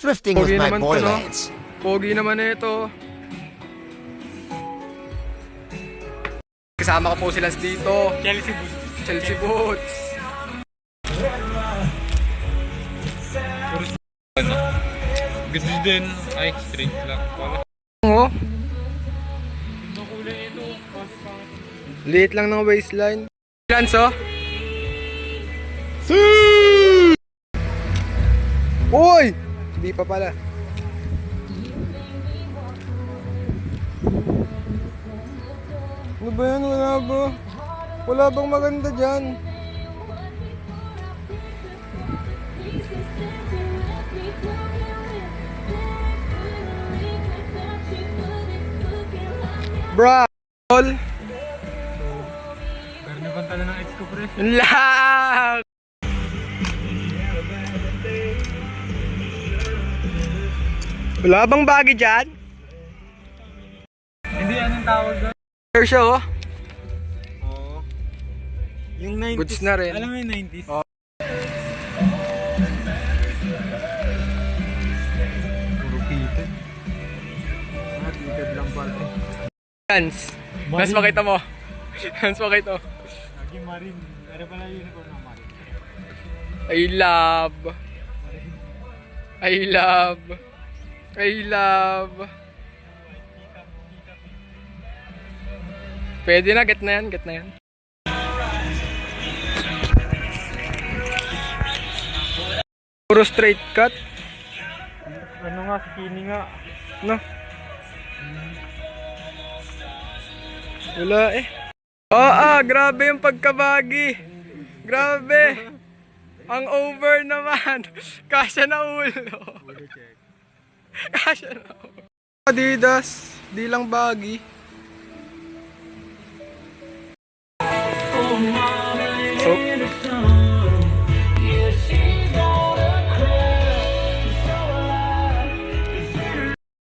Thrifting was Pogi my naman to, boy no? lanes. Pogi naman ito. Kasama ko po sila dito. Chelsea Boots. Chelsea Boots. Ganda din. Ay, straight lang. Oh, Ang kulay ito. liit lang ng waistline. Lance, oh. Uy! Hindi pa pala. Ano ba yan? Wala ba? Wala bang maganda dyan? Bra! All? Pero nabantala ng ex ko, pre. Yun lang! Wala bang bagay dyan? Hindi, anong tawag doon? Sure siya, oh. Oo. Yung 90s. Goods na rin. Alam mo yung 90s? Oo. Puro fitted. Fitted lang pala. Lance, Lance, makita mo. Lance, makita mo. Lagi marine. Pero pala unicorn ng marine. I love. I love. I love. Pwede na, get na yan, get na yan. Puro straight cut. Ano nga, skinny nga. No? Wala eh. Grabe yung pagkabagi. Grabe. Ang over naman. Kasya na ulo. Kasya na ulo. Adidas, di lang baggy. So,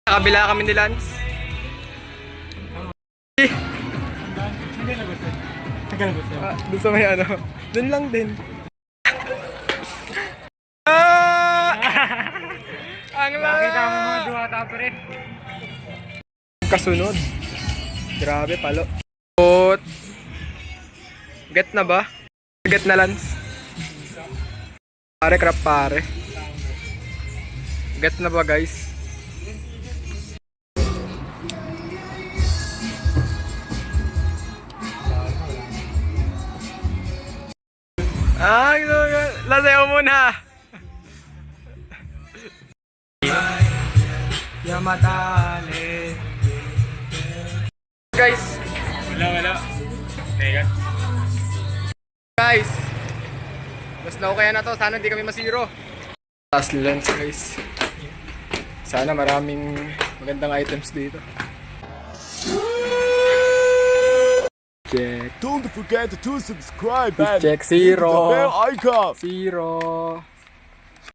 kabila kami ni Lance. Hindi na gusto. Tagal gusto. Doon sa may ano. Doon lang din. Ang Nakita mo mga lala! duwata, pre. Kasunod. Grabe palo. But, get na ba? Get na, Lance? Pare, crap pare. Get na ba, guys? Lasayaw muna. Yamatale. Guys, Wala. Teka. guys. Mas na kaya na to. Sana hindi kami masiro. Last lens, guys. Sana maraming magandang items dito. Check. Don't forget to subscribe Check zero. icon. Zero.